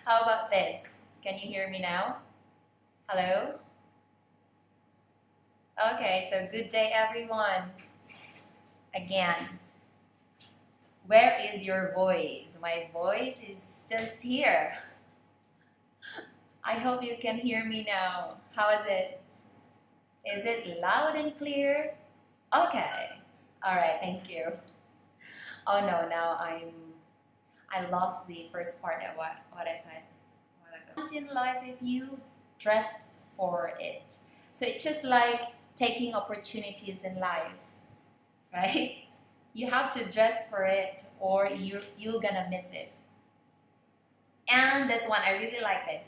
How about this? Can you hear me now? Hello? Okay, so good day everyone. Again, where is your voice? My voice is just here. I hope you can hear me now. How is it? Is it loud and clear? Okay. All right, thank you. Oh no, now I lost the first part of what I said a while ago. In life if you dress for it. So it's just like taking opportunities in life, right? You have to dress for it or you're gonna miss it. And this one, I really like this.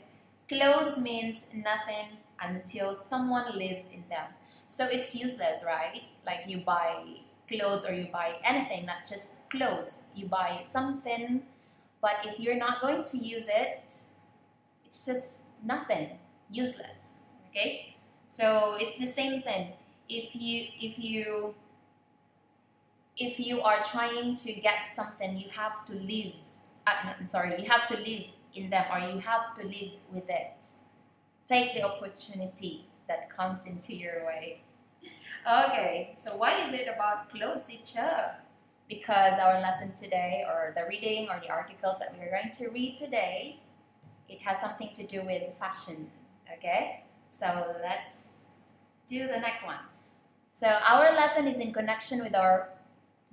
Clothes means nothing until someone lives in them. So it's useless, right? Like you buy clothes or you buy anything, not just clothes. You buy something, but if you're not going to use it, it's just nothing, useless. Okay? So it's the same thing. If you are trying to get something, you have to live. No, I'm sorry, you have to live in them or you have to live with it. Take the opportunity that comes into your way. Okay, so why is it about clothes, teacher? Because our lesson today, or the reading or the articles that we are going to read today, it has something to do with fashion. Okay, so let's do the next one. So our lesson is in connection with our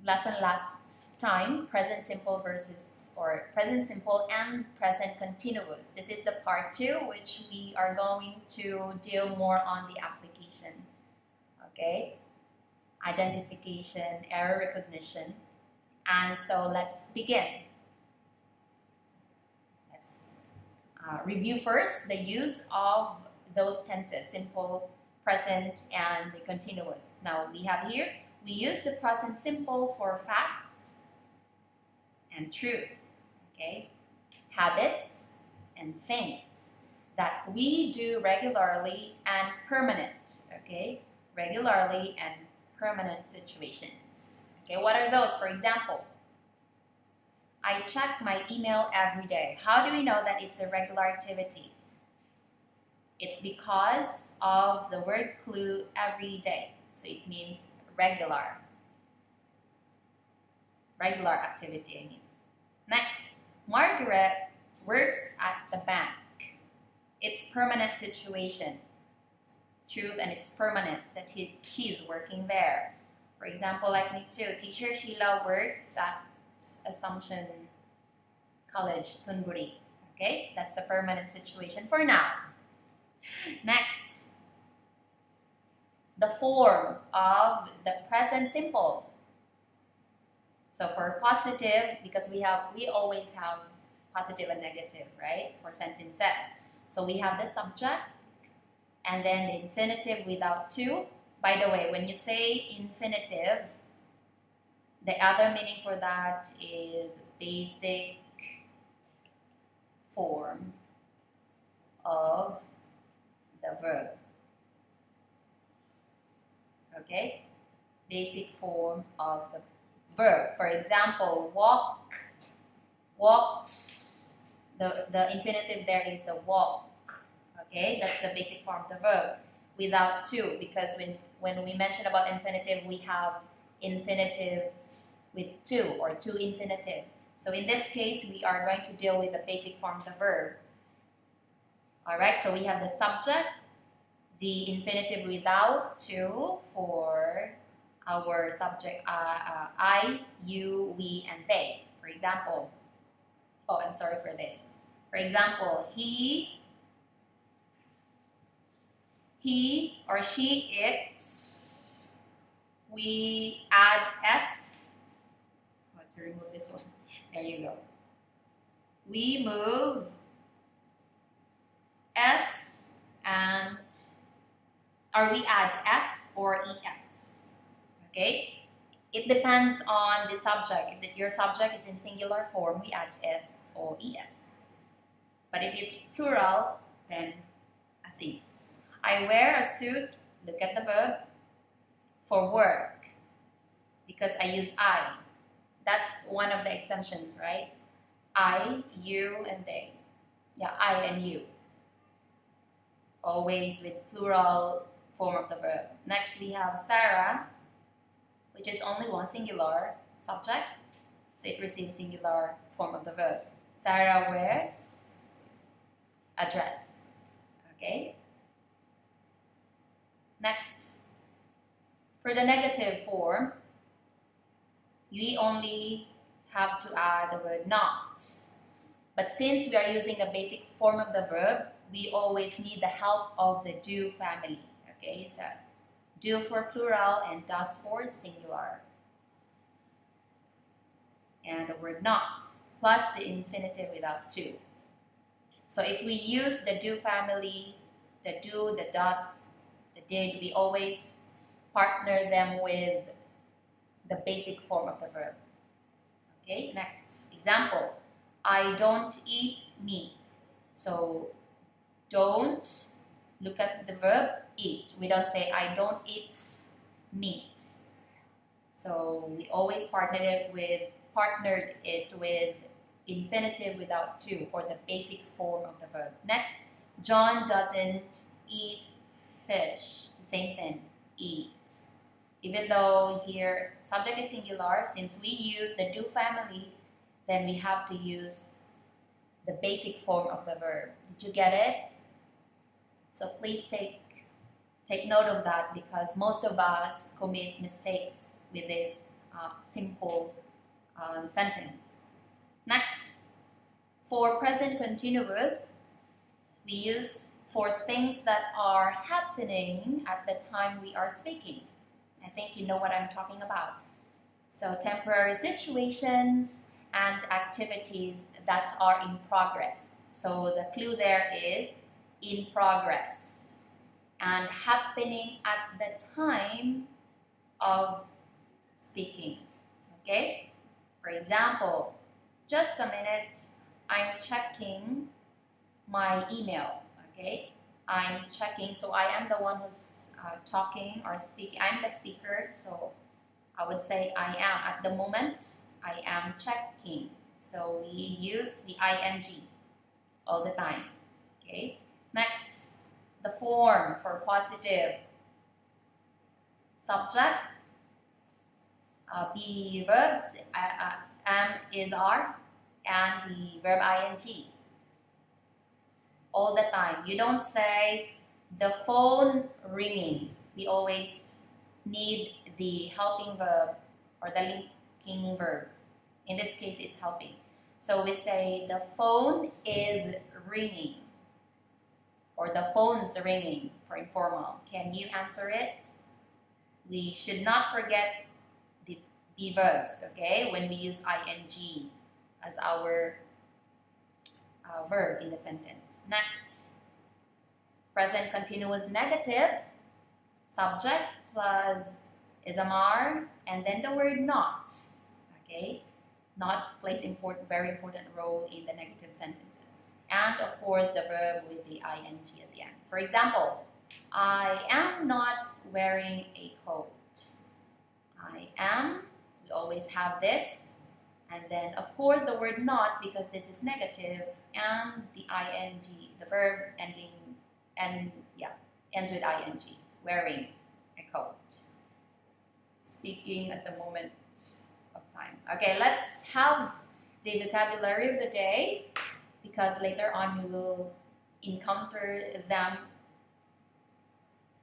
lesson last time, present simple versus, or present simple and present continuous. This is the part 2, which we are going to deal more on the application. Okay, identification, error recognition. And so let's begin. Let's review first the use of those tenses, simple, present, and the continuous. Now we have here, we use the present simple for facts and truth, okay? Habits and things that we do regularly and permanent, okay? Regularly and permanent situations. Okay, what are those? For example, I check my email every day. How do we know that it's a regular activity? It's because of the word clue every day. So it means regular. Regular activity, I mean. Next, Margaret works at the bank. It's permanent situation. Truth, and it's permanent that she's working there. For example, like me too, teacher Sheila works at Assumption College, Tunburi. Okay, that's a permanent situation for now. Next, the form of the present simple. So for positive, because we always have positive and negative, right? For sentences. So we have the subject and then the infinitive without to. By the way, when you say infinitive, the other meaning for that is basic form of the verb. Okay? Basic form of the verb. For example, walk, walks. The infinitive there is the walk. Okay? That's the basic form of the verb. Without to, because when we mention about infinitive, we have infinitive with to or to infinitive. So in this case, we are going to deal with the basic form of the verb. Alright, so we have the subject, the infinitive without to for our subject I, you, we, and they. For example, oh, I'm sorry for this. For example, he or she eats. We add s. I want to remove this one. There you go. We move s and, or we add s or es. Okay? It depends on the subject. If your subject is in singular form, we add s or es. But if it's plural, then as is. I wear a suit, look at the verb, for work, because I use I. That's one of the exemptions, right? I, you, and they. Yeah, I and you. Always with plural form of the verb. Next we have Sarah, which is only one singular subject, so it receives singular form of the verb. Sarah wears a dress. Okay. Next, for the negative form, we only have to add the word not. But since we are using the basic form of the verb, we always need the help of the do family. Okay, so do for plural and does for singular. And the word not plus the infinitive without to. So if we use the do family, the do, the does, the did, we always partner them with the basic form of the verb. Okay, next example. I don't eat meat. So don't, look at the verb eat. We don't say I don't eat meat. So we always partnered it with infinitive without to, or the basic form of the verb. Next, John doesn't eat fish. The same thing, eat. Even though here subject is singular, since we use the do family, then we have to use the basic form of the verb. Did you get it? So please take note of that, because most of us commit mistakes with this simple sentence. Next, for present continuous, we use for things that are happening at the time we are speaking. I think you know what I'm talking about. So temporary situations and activities that are in progress. So the clue there is in progress and happening at the time of speaking. Okay? For example, just a minute, I'm checking my email. Okay? I'm checking, so I am the one who's talking or speaking. I'm the speaker, so I would say I am. At the moment, I am checking. So we use the ing all the time. Okay. Next, the form for positive subject. The verbs am, is, are, and the verb ing. All the time. You don't say the phone ringing. We always need the helping verb or the linking verb. In this case, it's helping. So we say the phone is ringing, or the phone's ringing for informal. Can you answer it? We should not forget the verbs, okay, when we use ing as our verb in the sentence. Next, present continuous negative, subject plus ismr, and then the word not. Okay, not plays very important role in the negative sentences. And of course, the verb with the ing at the end. For example, I am not wearing a coat. I am, we always have this. And then, of course, the word not, because this is negative, and the ing, the verb ending, and yeah, ends with ing, wearing a coat. Speaking at the moment of time. Okay, let's have the vocabulary of the day, because later on we will encounter them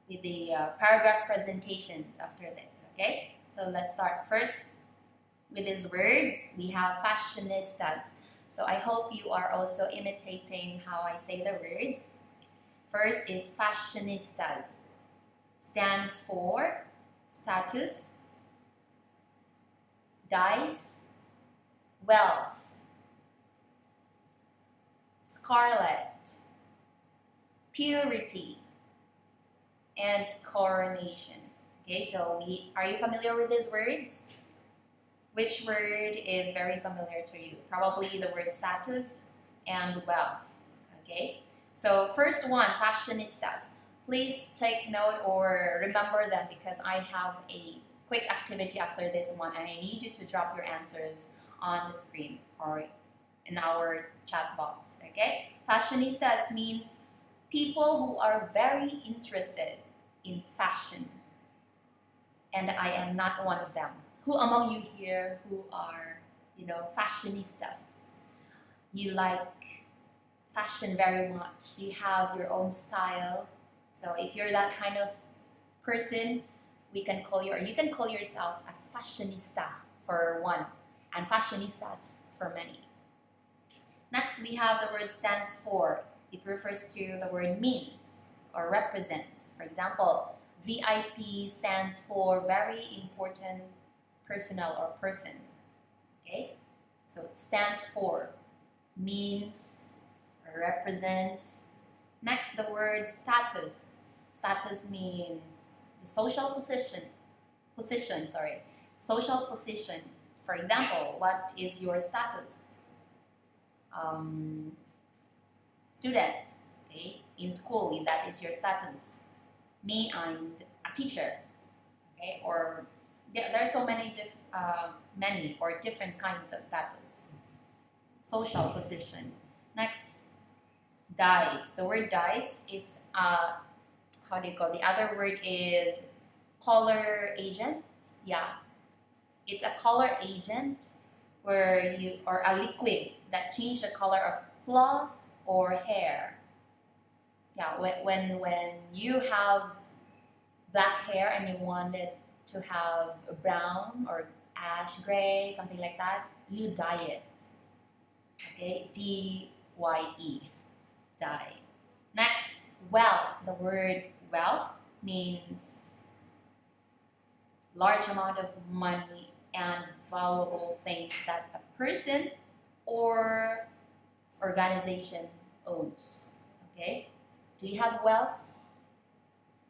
with the paragraph presentations after this. Okay, so let's start first with these words. We have fashionistas. So I hope you are also imitating how I say the words. First is fashionistas. Stands for status, dice, wealth, scarlet, purity, and coronation. Okay, so are you familiar with these words? Which word is very familiar to you? Probably the word status and wealth. Okay, so first one, fashionistas. Please take note or remember them, because I have a quick activity after this one, and I need you to drop your answers on the screen or in our chat box. Okay, fashionistas means people who are very interested in fashion, and I am not one of them. Who among you here who are, fashionistas? You like fashion very much. You have your own style. So if you're that kind of person, we can call you, or you can call yourself a fashionista for one, and fashionistas for many. Next, we have the word stands for. It refers to the word means or represents. For example, VIP stands for very important personnel or person. Okay, so stands for, means, or represents. Next, the word status. Status means the social position. Social position. For example, what is your status? Students, okay, in school, that is your status. Me, I'm a teacher, okay, or there are so many many or different kinds of status. Social position. Next, dice. The word dice, it's how do you call, the other word is color agent. Yeah, it's a color agent where you, or a liquid that change the color of cloth or hair. Yeah, when you have black hair and you want it to have a brown or ash gray, something like that, you dye it. Okay, D-Y-E, dye. Next, wealth. The word wealth means large amount of money and valuable things that a person or organization owns. Okay? Do you have wealth?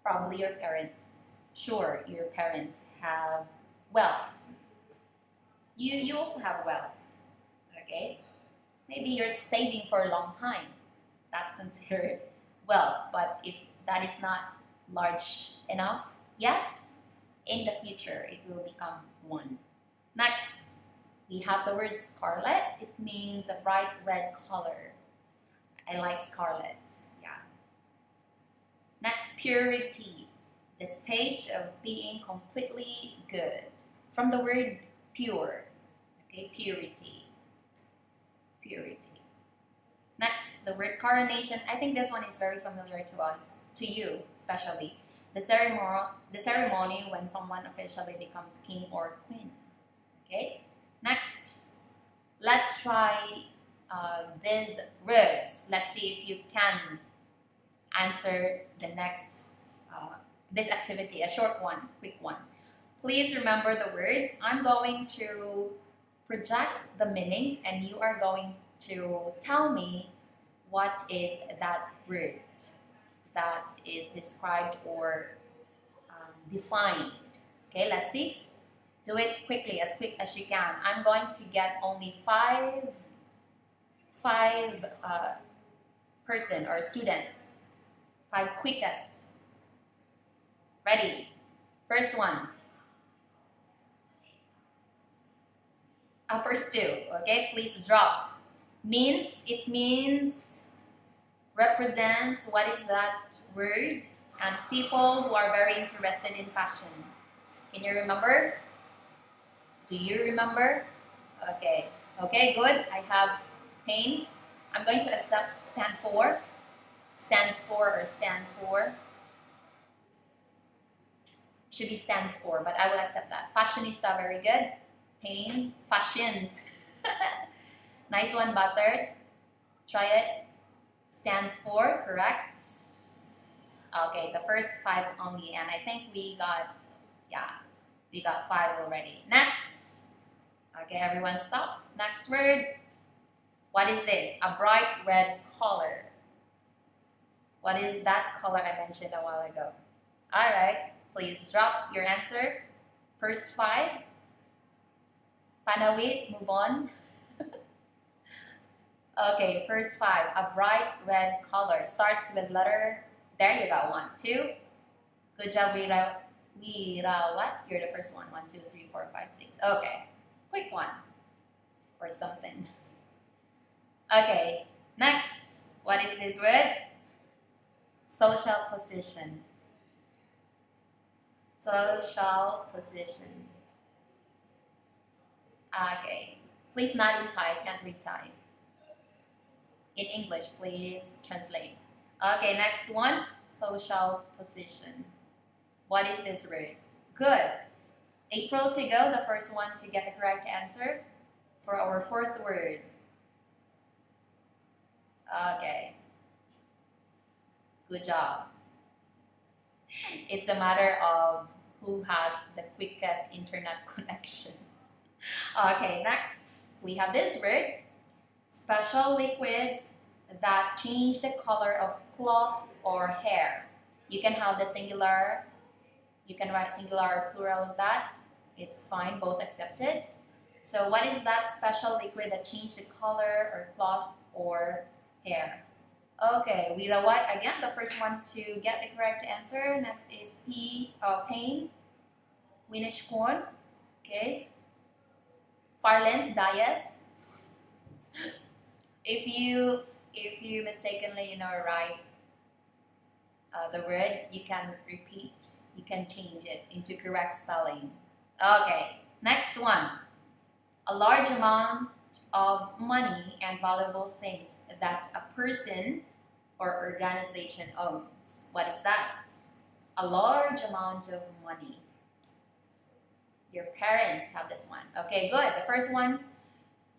Probably your parents. Sure, your parents have wealth. You also have wealth. Okay? Maybe you're saving for a long time. That's considered wealth. But if that is not large enough yet, in the future it will become one. Next, we have the word scarlet. It means a bright red color. I like scarlet. Yeah. Next, purity. The stage of being completely good. From the word pure. Okay, purity. Purity. Next, the word coronation. I think this one is very familiar to us, to you especially. The ceremony when someone officially becomes king or queen. Okay. Next, let's try these words. Let's see if you can answer the next this activity. A short one, quick one. Please remember the words. I'm going to project the meaning, and you are going to tell me what is that word that is described or defined. Okay, let's see. Do it quickly, as quick as you can. I'm going to get only five person or students. 5 quickest. Ready? First one. First 2. Okay, please drop. Means, it means, represents, what is that word? And people who are very interested in fashion. Can you remember? Do you remember? Okay. Okay, good. I have pain. I'm going to accept stand for. Stands for or stand for. Should be stands for, but I will accept that. Fashionista, very good. Pain. Fashions. Nice one, Butter. Try it. Stands for, correct. Okay, the first 5 only, and I think we got 5 already. Next. Okay, everyone stop. Next word. What is this? A bright red color. What is that color I mentioned a while ago? Alright, please drop your answer. First 5. Panawit, move on. Okay, first 5. A bright red color. Starts with letter. There you go. 1, 2. Good job, Vira. What? You're the first one. 1, 2, 3, 4, 5, 6. Okay. Quick one. Or something. Okay, next. What is this word? Social position. Social position. Okay. Please not in Thai, can't read Thai. In English, please translate. Okay, next one. Social position. What is this word? Good. April to go, the first one to get the correct answer for our fourth word. Okay. Good job. It's a matter of who has the quickest internet connection. Okay, next we have this word. Special liquids that change the color of cloth or hair. You can have the singular, you can write singular or plural of that. It's fine, both accepted. So what is that special liquid that changes the color or cloth or hair? Okay, we know what? Again, the first one to get the correct answer. Next is pain, Winish corn. Okay. Farlens dias. If you mistakenly write the word, you can repeat. You can change it into correct spelling. Okay. Next one. A large amount of money and valuable things that a person or organization owns. What is that? A large amount of money. Your parents have this one. Okay, good. The first one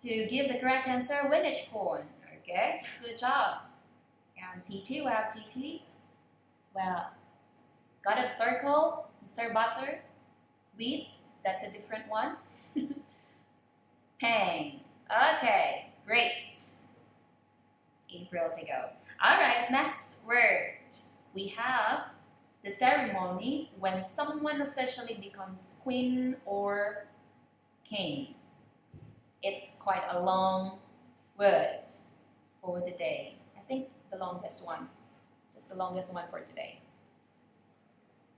to give the correct answer, Winnish corn. Okay, good job. And TT, we have TT. Well, got a circle, Mr. Butter. Wheat, that's a different one. Pang. Okay, great. April to go. All right, next word. We have the ceremony when someone officially becomes queen or king. It's quite a long word for today. I think the longest one. Just the longest one for today.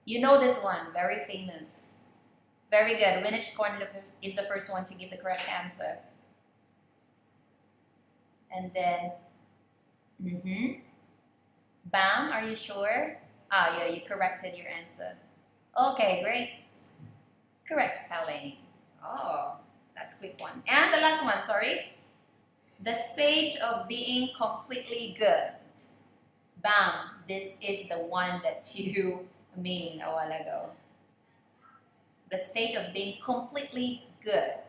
You know this one, very famous. Very good. Winish corn is the first one to give the correct answer. And then, Bam, are you sure? Ah, yeah, you corrected your answer. Okay, great. Correct spelling. Oh, that's a quick one. And the last one, sorry. The state of being completely good. Bam, this is the one that you mean a while ago. The state of being completely good.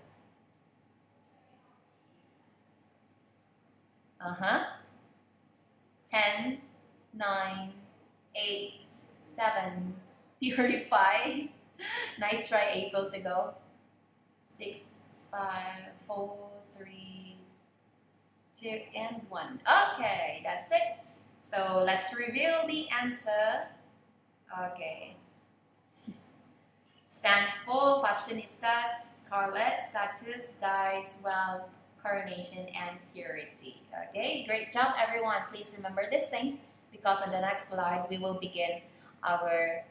10, 9, 8, 7, purify. Nice try, April, to go. 6, 5, 4, 3, 2, and 1. Okay, that's it. So let's reveal the answer. Okay. Stands for fashionistas, scarlet, status, dyes, wealth, coronation, and purity. Okay, great job, everyone. Please remember these things because on the next slide we will begin our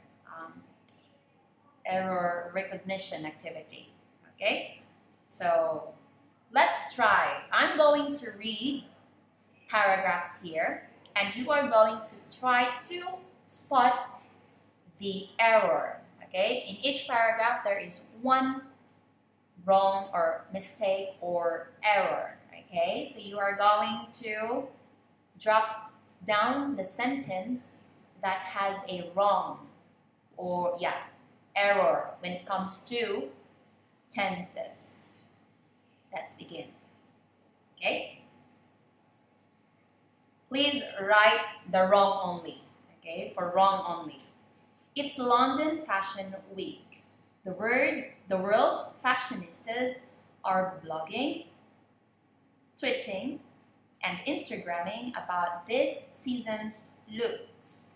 error recognition activity. Okay, so let's try. I'm going to read paragraphs here, and you are going to try to spot the error. Okay, in each paragraph there is one wrong or mistake or error. Okay, so you are going to drop down the sentence that has a wrong or error when it comes to tenses. Let's begin. Okay, please write the wrong only. Okay, for wrong only. It's London Fashion Week. The world's fashionistas are blogging, tweeting, and Instagramming about this season's looks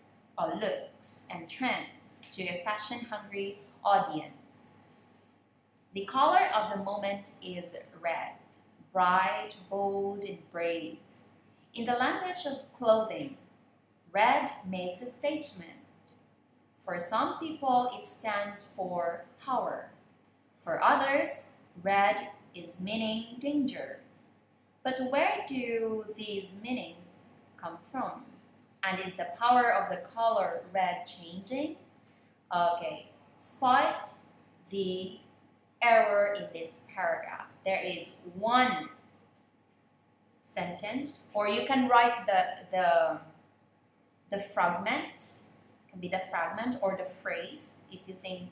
and trends to a fashion-hungry audience. The color of the moment is red, bright, bold, and brave. In the language of clothing, red makes a statement. For some people, it stands for power. For others, red is meaning danger. But where do these meanings come from? And is the power of the color red changing? Okay, spot the error in this paragraph. There is one sentence, or you can write the fragment. It can be the fragment or the phrase if you think,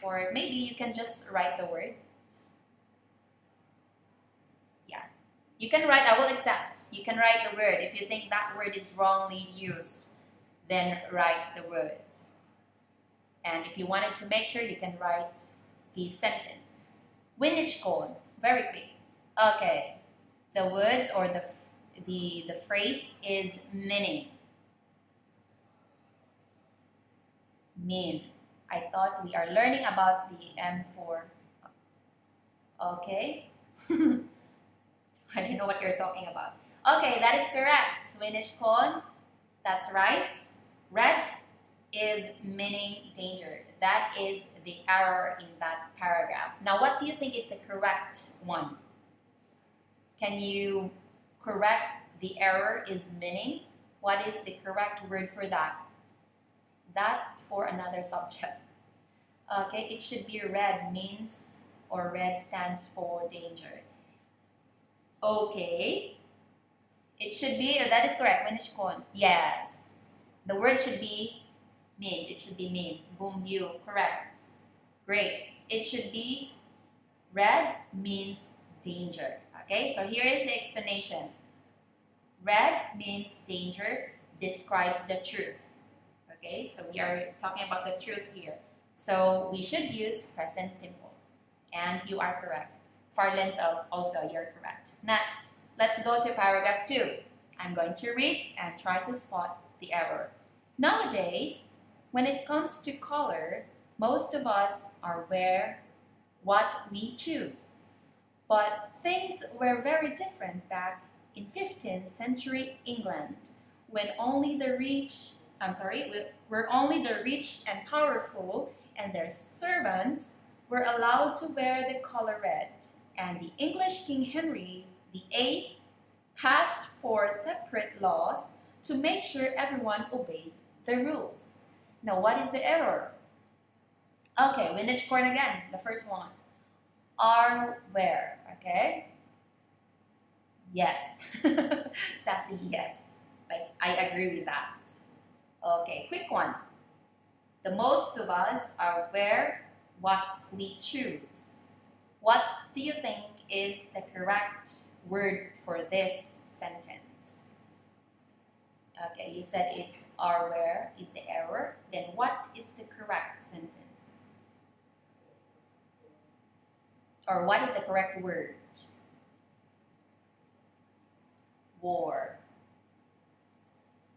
or maybe you can just write the word. Yeah, you can write, I will accept. You can write the word. If you think that word is wrongly used, then write the word. And if you wanted to make sure, you can write the sentence. Winich cone, very quick. Okay, the words or the phrase is meaning. Mean. I thought we are learning about the M4. Okay. I don't know what you're talking about. Okay, that is correct. Winich cone, that's right. Red is meaning danger. That is the error in that paragraph. Now, what do you think is the correct one? Can you correct the error is meaning? What is the correct word for that? That for another subject. Okay, it should be red means, or red stands for danger. Okay, it should be, that is correct, Winich cone. Yes, the word should be means. It should be means. Boom, you, correct. Great. It should be red means danger. Okay, so here is the explanation. Red means danger, describes the truth. Okay, so we are talking about the truth here. So we should use present simple. And you are correct. Parlance also, you're correct. Next, let's go to paragraph 2. I'm going to read and try to spot the error. Nowadays, when it comes to color, most of us are wear what we choose. But things were very different back in 15th century England, when only the rich, were only the rich and powerful and their servants were allowed to wear the color red. And the English King Henry VIII passed 4 separate laws to make sure everyone obeyed the rules. Now, what is the error? Okay, Winich cone again, the first one. Are where, okay? Yes. Sassy, yes. Like, I agree with that. Okay, quick one. The most of us are wear what we choose. What do you think is the correct word for this sentence? Okay, you said it's are where is the error. Then what is the correct sentence? Or what is the correct word? War.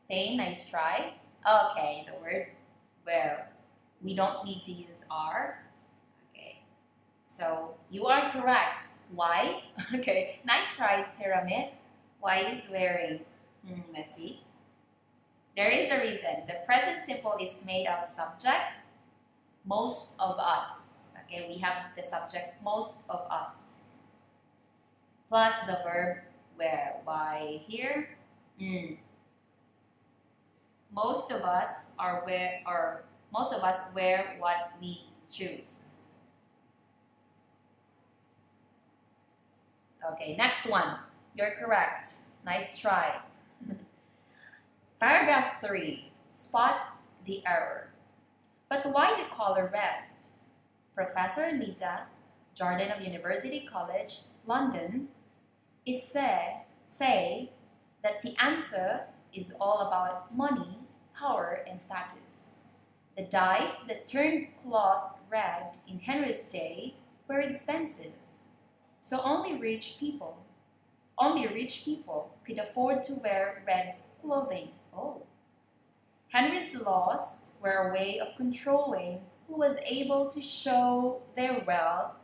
Pain, nice try. Okay, the word where. We don't need to use are. Okay, so you are correct. Why? Okay, nice try, Pyramid. Why is wearing? Let's see. There is a reason. The present simple is made of subject, most of us. Okay, we have the subject, most of us, plus the verb wear. Why here? Most of us wear what we choose. Okay, next one. You're correct. Nice try. Paragraph 3. Spot the error. But why the color red? Professor Lisa Jordan of University College, London, is say that the answer is all about money, power, and status. The dyes that turned cloth red in Henry's day were expensive, so only rich people could afford to wear red clothing. Oh. Henry's laws were a way of controlling who was able to show their wealth,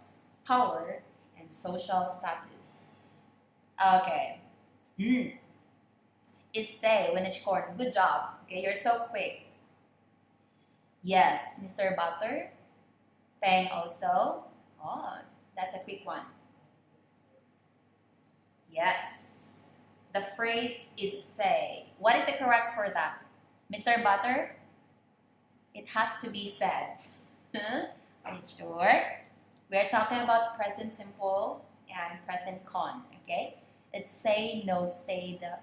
power, and social status. Okay. Is say Winich cone. Good job. Okay, you're so quick. Yes, Mr. Butter. Peng also. Oh, that's a quick one. Yes. The phrase is say. What is the correct for that? Mr. Butter? It has to be said. Are you sure? We're talking about present simple and present con, okay? It's say, no, say the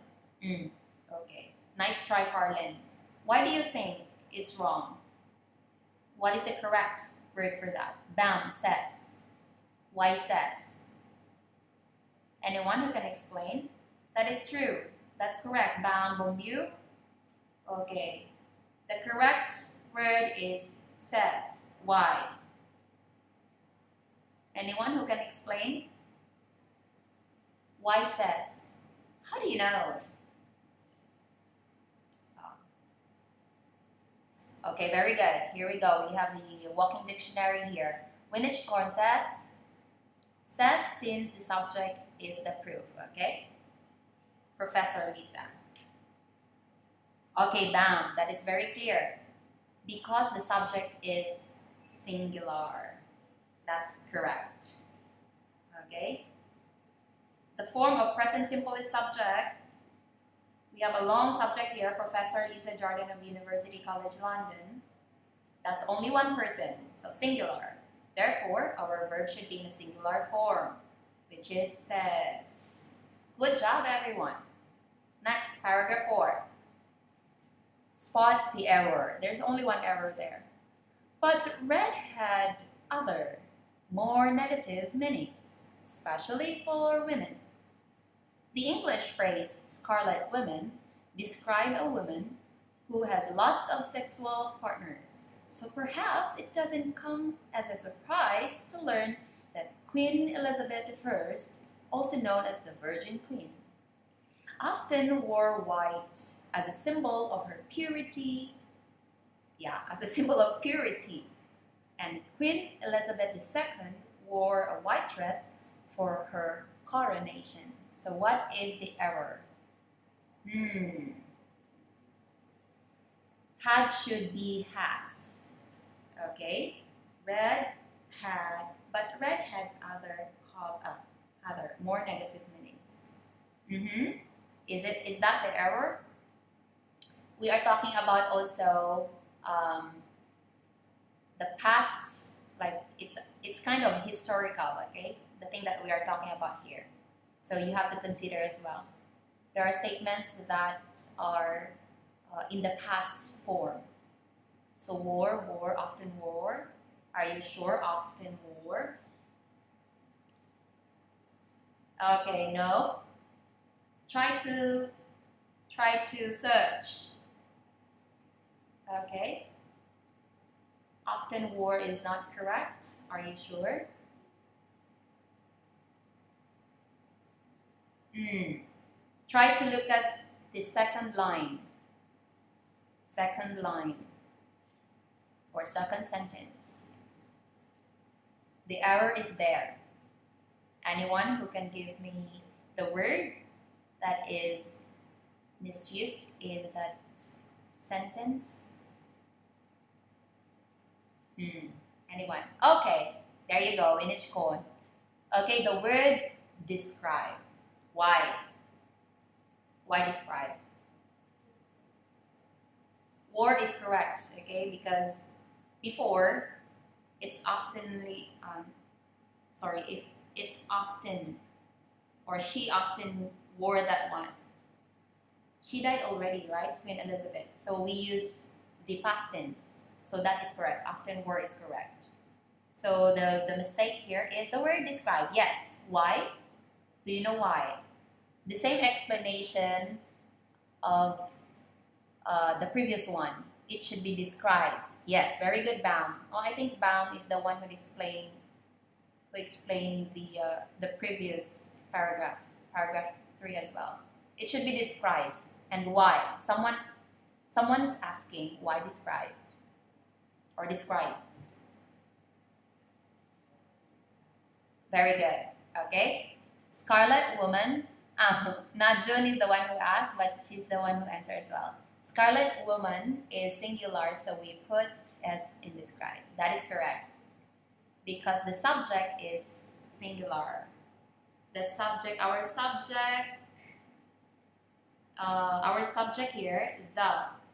Okay. Nice try, Farlins. Why do you think it's wrong? What is the correct word for that? Bam, says. Why says? Anyone who can explain? That is true. That's correct. Bam, Bombu. Okay. The correct word is says. Why? Anyone who can explain? Why says? How do you know? Okay, very good. Here we go. We have the walking dictionary here. Winich corn says since the subject is the proof. Okay? Professor Lisa. Okay, bam. That is very clear. Because the subject is singular. That's correct. Okay? The form of present simple is subject. We have a long subject here, Professor Lisa Jordan of University College London. That's only one person, so singular. Therefore, our verb should be in a singular form, which is says. Good job, everyone. Next, paragraph 4. Spot the error. There's only one error there. But red had other, more negative meanings, especially for women. The English phrase scarlet woman describes a woman who has lots of sexual partners. So perhaps it doesn't come as a surprise to learn that Queen Elizabeth I, also known as the Virgin Queen, often wore white as a symbol of her purity. As a symbol of purity. And Queen Elizabeth II wore a white dress for her coronation. So what is the error? Had should be has. Okay? Red had, but red had other more negative meanings. Is that the error? We are talking about also the past, like it's kind of historical, okay? The thing that we are talking about here. So you have to consider as well. There are statements that are in the past form. So wore, often wore. Are you sure? Often wore. Okay, no. Try to search. Okay. Often wore is not correct. Are you sure? Try to look at the second line or second sentence. The error is there. Anyone who can give me the word that is misused in that sentence? Anyone? Okay, there you go, in each code. Okay, the word describe. Why? Why describe? Wore is correct, okay, because before it's oftenly, if it's often, or she often wore that one. She died already, right? Queen Elizabeth. So we use the past tense. So that is correct. Often wore is correct. So the mistake here is the word describe. Yes. Why? Do you know why? The same explanation of the previous one. It should be described. Yes, very good, Bam. Oh, I think Bam is the one who explained the previous paragraph 3 as well. It should be described. And why? Someone is asking why described or describes. Very good. Okay. Scarlet woman. Not June is the one who asked, but she's the one who answered as well. Scarlet woman is singular, so we put S in describe. That is correct. Because the subject is singular. the subject, our subject here, the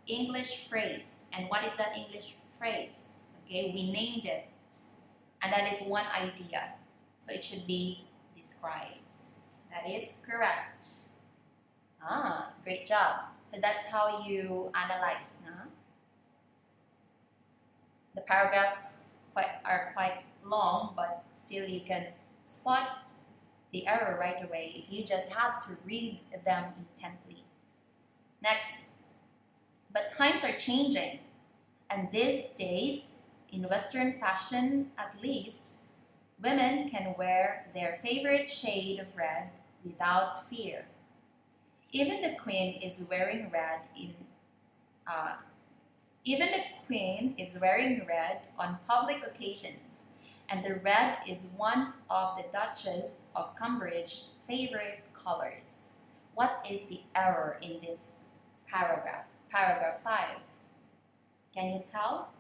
English phrase. And what is that English phrase? Okay, we named it, and that is one idea. So it should be describes. That is correct. Great job. So that's how you analyze. Huh? The paragraphs are quite long, but still you can spot the error right away if you just have to read them intently. Next, but times are changing, and these days, in Western fashion at least, women can wear their favorite shade of red without fear. Even the Queen is wearing red on public occasions, and the red is one of the Duchess of Cambridge's favorite colors. What is the error in this paragraph? Paragraph 5. Can you tell?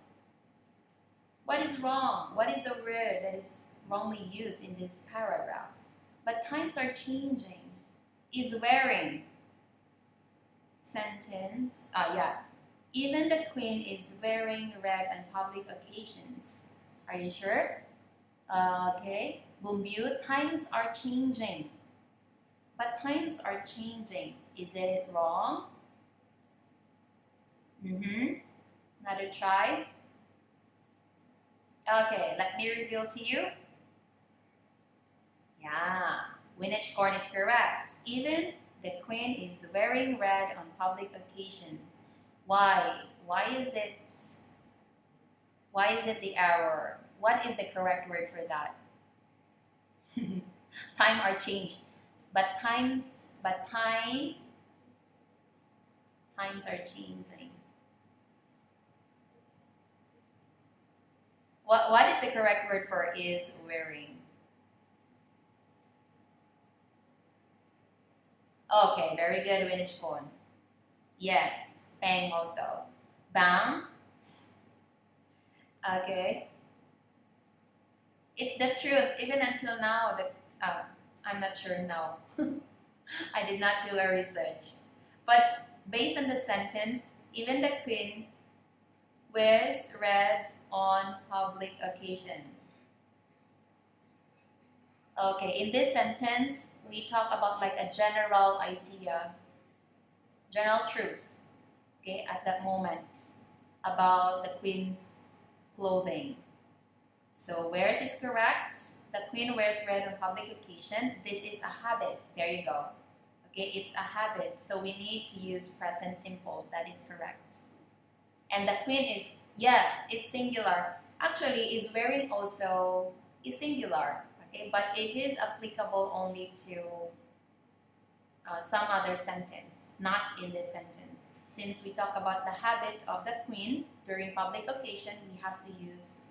What is wrong? What is the word that is wrongly used in this paragraph? But times are changing. Is wearing. Sentence. Even the Queen is wearing red on public occasions. Are you sure? Okay. Bumbyu, times are changing. But times are changing. Is it wrong? Another try. Okay, let me reveal to you. Yeah, Winich Corn is correct. Even the Queen is wearing red on public occasions. Why? Why is it the error? What is the correct word for that? Time are changed. Times are changing. What is the correct word for is wearing? Okay, very good, Winich Corn. Yes, Peng also. Bang. Okay. It's the truth. Even until now, I'm not sure now. I did not do a research. But based on the sentence, even the Queen wears red on public occasion. Okay, in this sentence, we talk about like a general idea, general truth, okay, at that moment about the Queen's clothing. So wears is correct. The Queen wears red on public occasion. This is a habit. There you go. Okay, it's a habit. So we need to use present simple. That is correct. And the Queen is, yes, it's singular. Actually, is wearing also is singular. Okay, but it is applicable only to some other sentence, not in this sentence. Since we talk about the habit of the Queen during public occasion, we have to use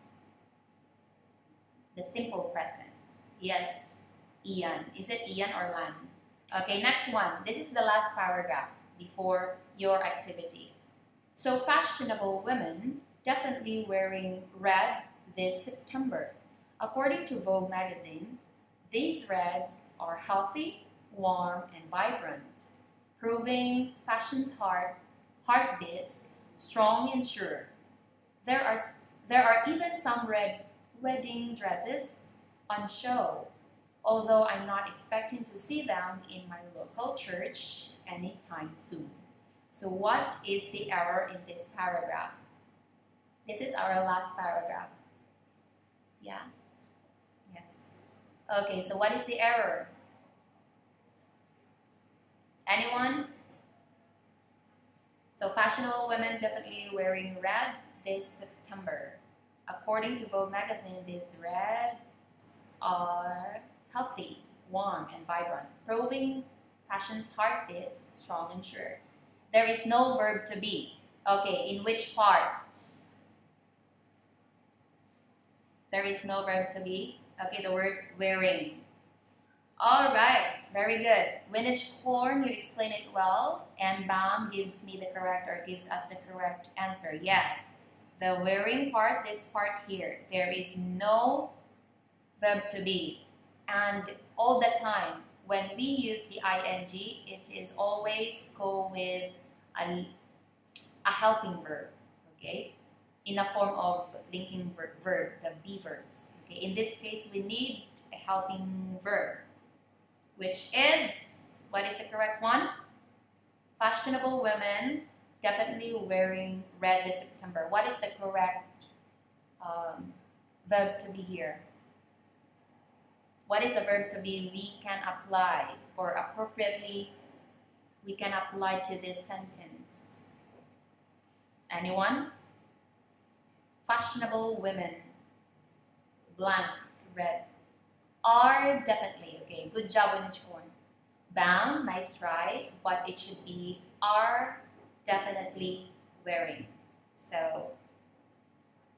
the simple present. Yes, Ian. Is it Ian or Lan? Okay, next one. This is the last paragraph before your activity. So fashionable women definitely wearing red this September. According to Vogue magazine, these reds are healthy, warm, and vibrant, proving fashion's heartbeats strong and sure. There are even some red wedding dresses on show, although I'm not expecting to see them in my local church anytime soon. So what is the error in this paragraph? This is our last paragraph. Yeah? Yes. Okay, so what is the error? Anyone? So fashionable women definitely wearing red this September. According to Vogue magazine, these reds are healthy, warm, and vibrant, proving fashion's heartbeats strong and sure. There is no verb to be. Okay, in which part? There is no verb to be. Okay, the word wearing. All right, very good. Winich Corn, you explain it well, and Bam gives me the correct or gives us the correct answer. Yes, the wearing part, this part here, there is no verb to be. And all the time, when we use the ing, it is always go with a helping verb, okay? In a form of linking verb, the be verbs. Okay? In this case, we need a helping verb, which is, what is the correct one? Fashionable women definitely wearing red this September. What is the correct verb to be here? What is the verb to be we can apply, or appropriately we can apply to this sentence? Anyone? Fashionable women, blank, red, are definitely, okay, good job on each one. Bam, nice try, but it should be are definitely wearing. So,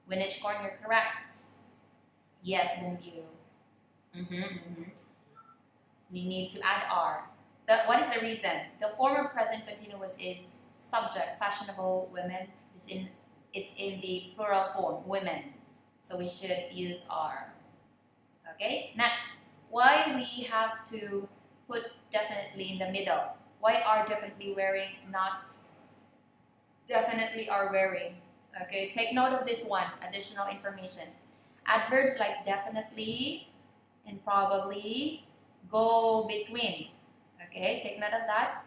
Winich Corn, you're correct. Yes, Bumbu. We need to add are. What is the reason? The form of present continuous is subject, fashionable women, it's in the plural form, women. So we should use are. Okay, next. Why we have to put definitely in the middle? Why are definitely wearing, not definitely are wearing? Okay, take note of this one, additional information. Adverbs like definitely and probably go between. Okay, take note of that.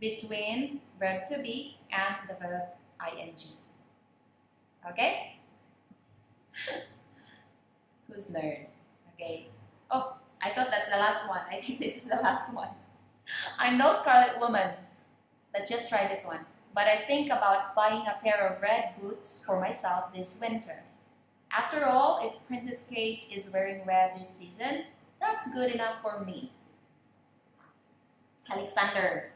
Between verb to be and the verb ing. Okay? Who's nerd? Okay. Oh, I thought that's the last one. I think this is the last one. I'm no Scarlet Woman. Let's just try this one. But I think about buying a pair of red boots for myself this winter. After all, if Princess Kate is wearing red this season, that's good enough for me. Alexander.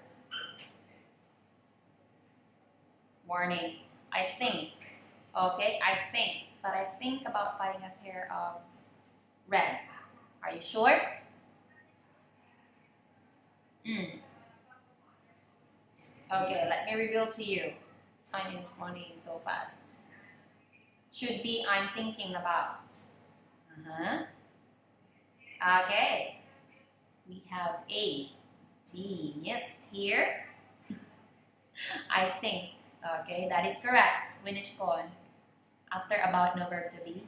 Warning. I think. Okay, I think. But I think about buying a pair of red. Are you sure? Okay, let me reveal to you. Time is running so fast. Should be I'm thinking about. Okay. We have A, T. Yes, here. I think. Okay, that is correct. Winich Kon. After about, no verb to be.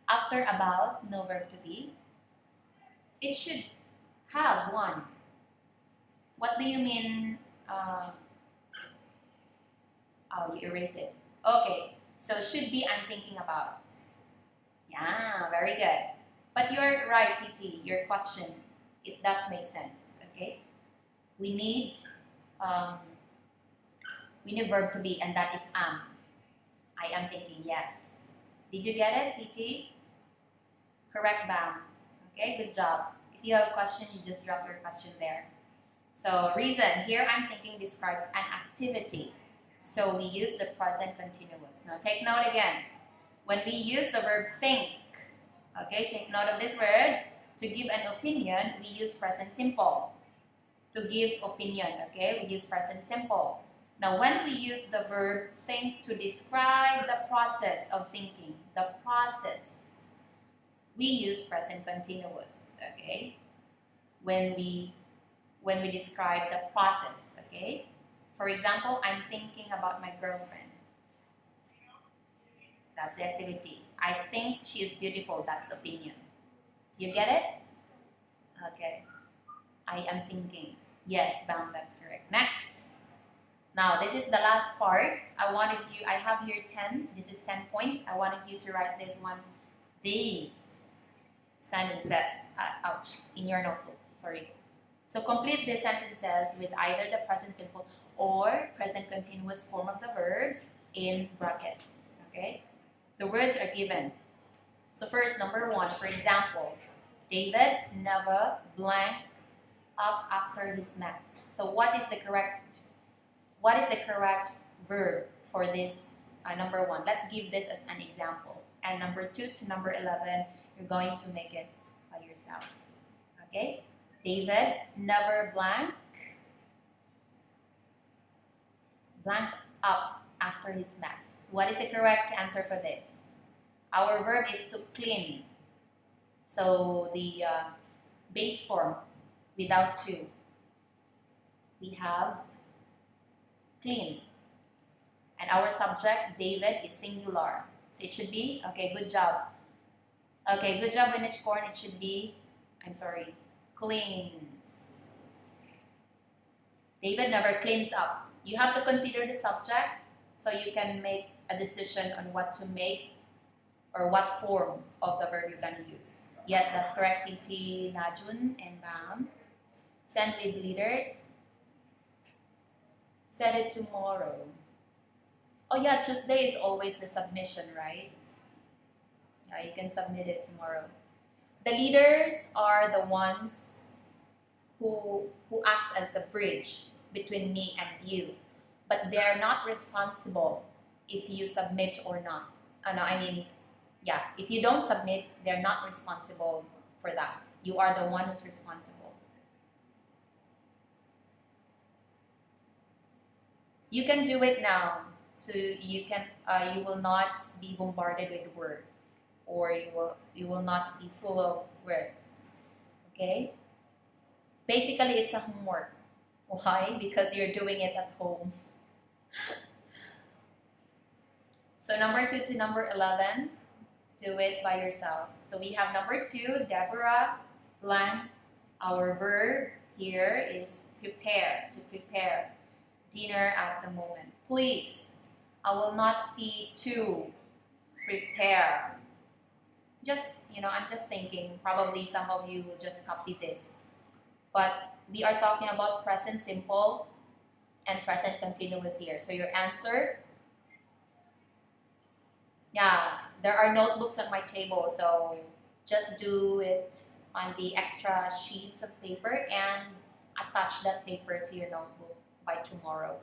After about, no verb to be. It should have one. What do you mean? You erase it. Okay, so should be I'm thinking about. Yeah, very good. But you're right, TT. Your question, it does make sense. Okay, we need verb to be, and that is am. I am thinking. Yes. Did you get it, TT? Correct, Bam. Okay, good job. If you have a question, you just drop your question there. So reason, here I'm thinking describes an activity. So we use the present continuous. Now take note again. When we use the verb think, okay, take note of this word. To give an opinion, we use present simple. To give opinion, okay, we use present simple. Now when we use the verb think to describe the process of thinking, the process, we use present continuous, okay? When we describe the process, okay? For example, I'm thinking about my girlfriend. That's the activity. I think she is beautiful. That's opinion. Do you get it? Okay. I am thinking. Yes, Bam, that's correct. Next. Now, this is the last part. I have here 10. This is 10 points. I wanted you to write this one. These sentences, ouch, in your notebook. Sorry. So complete the sentences with either the present simple or present continuous form of the verbs in brackets. Okay? The words are given. So first, number 1, for example, David never blank up after his mess. So what is the correct verb for this number 1? Let's give this as an example. And number 2 to number 11, you're going to make it by yourself. Okay? David never blank up after his mess. What is the correct answer for this? Our verb is to clean. So the base form without to. We have clean. And our subject, David, is singular. So it should be, okay, good job. Okay, good job, Vintage Corn. It should be, I'm sorry, cleans. David never cleans up. You have to consider the subject so you can make a decision on what to make or what form of the verb you're going to use. Yes, that's correct, Titi, Najun, and Bam. Send with leader. Set it tomorrow. Oh yeah, Tuesday is always the submission, right? Yeah, you can submit it tomorrow. The leaders are the ones who acts as the bridge between me and you. But they're not responsible if you submit or not. If you don't submit, they're not responsible for that. You are the one who's responsible. You can do it now, so you will not be bombarded with work, or you will not be full of words. Okay? Basically, it's a homework. Why? Because you're doing it at home. So number 2 to number 11, do it by yourself. So we have number 2, Deborah blank. Our verb here is prepare, to prepare dinner at the moment. Please, I will not see to prepare. I'm just thinking, probably some of you will just copy this. But we are talking about present simple and present continuous here. So your answer, there are notebooks on my table, so just do it on the extra sheets of paper and attach that paper to your notebook by tomorrow.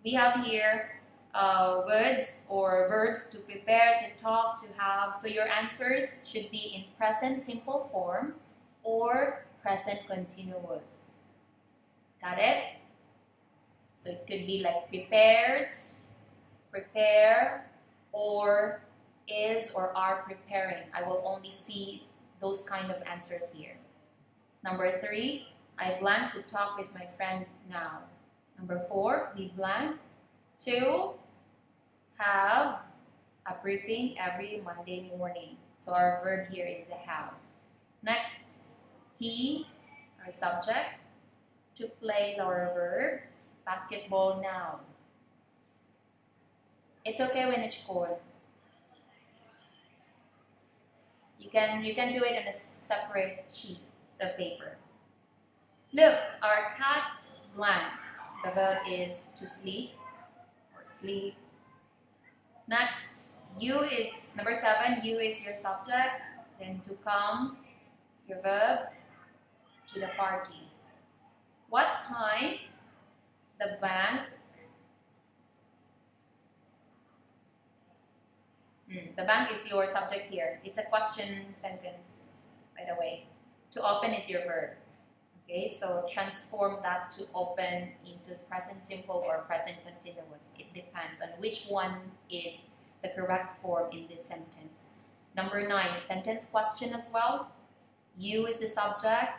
We have here words or verbs to prepare, to talk, to have. So your answers should be in present simple form or present continuous. Got it? So it could be like prepares, prepare, or is or are preparing. I will only see those kind of answers here. Number 3, I blank to talk with my friend now. Number 4, we blank to have a briefing every Monday morning. So our verb here is a have. Next, he, our subject. To play is our verb. Basketball now. It's okay when it's cold. You can do it in a separate sheet of paper. Look, our cat blank. The verb is to sleep or sleep. Next, you is number 7. You is your subject. Then to come, your verb, to the party. What time? The bank. The bank is your subject here. It's a question sentence, by the way. To open is your verb. Okay, so transform that to open into present simple or present continuous. It depends on which one is the correct form in this sentence. Number 9, sentence question as well. You is the subject.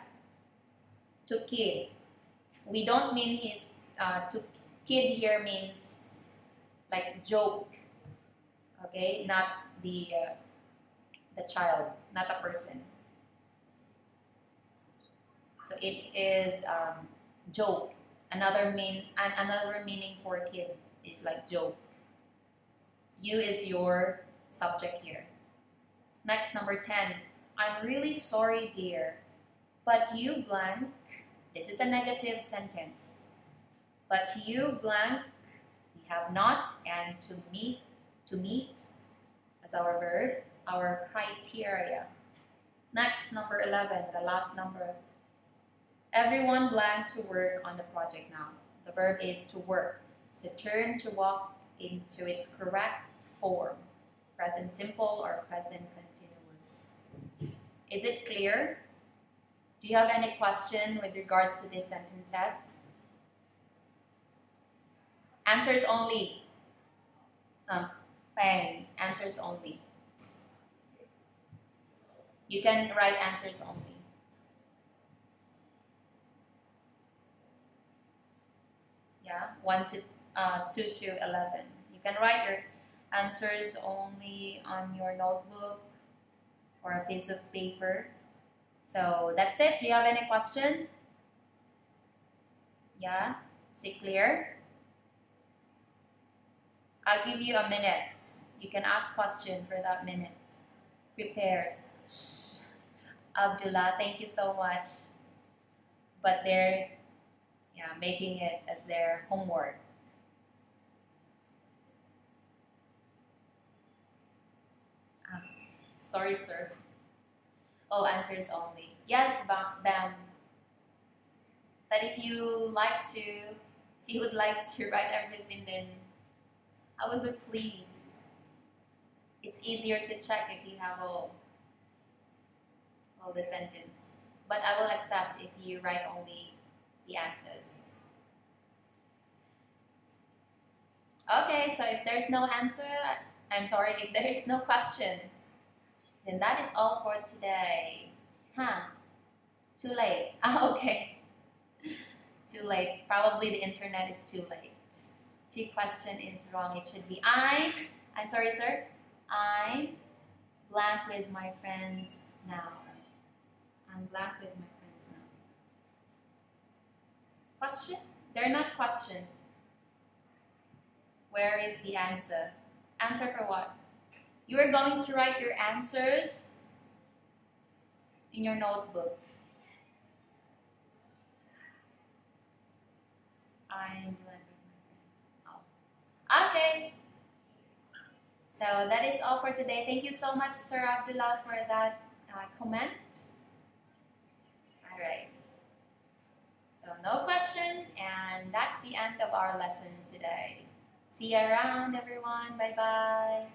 To kid. We don't mean his, to kid here means like joke. Okay, not the child, not a person. So it is joke. Another meaning for a kid is like joke. You is your subject here. Next, number 10. I'm really sorry, dear, but you blank. This is a negative sentence. But you blank. We have not and to meet as our verb, our criteria. Next, number 11, the last number. Everyone blank to work on the project now. The verb is to work. It's a turn to walk into its correct form. Present simple or present continuous. Is it clear? Do you have any question with regards to these sentences? Answers only. Bang. Answers only. You can write answers only. Yeah, 2 to 11. You can write your answers only on your notebook or a piece of paper. So that's it. Do you have any question? Yeah? Is it clear? I'll give you a minute. You can ask question for that minute. Prepares. Shh. Abdullah, thank you so much. But they're making it as their homework. Sorry, sir. Oh, answers only. Yes, them. But if you would like to write everything, then I would be pleased. It's easier to check if you have all the sentence. But I will accept if you write only the answers. Okay, so if there's no answer, I'm sorry, if there is no question, then that is all for today. Too late. Okay. Too late. Probably the internet is too late. 3 question is wrong. It should be I'm sorry, sir. I'm blank with my friends now. I'm blank with my friends now. Question? They're not question. Where is the answer? Answer for what? You are going to write your answers in your notebook. I'm blank with my friend. Oh. Okay. So that is all for today. Thank you so much, Sir Abdullah, for that comment. All right. So no question, and that's the end of our lesson today. See you around, everyone. Bye-bye.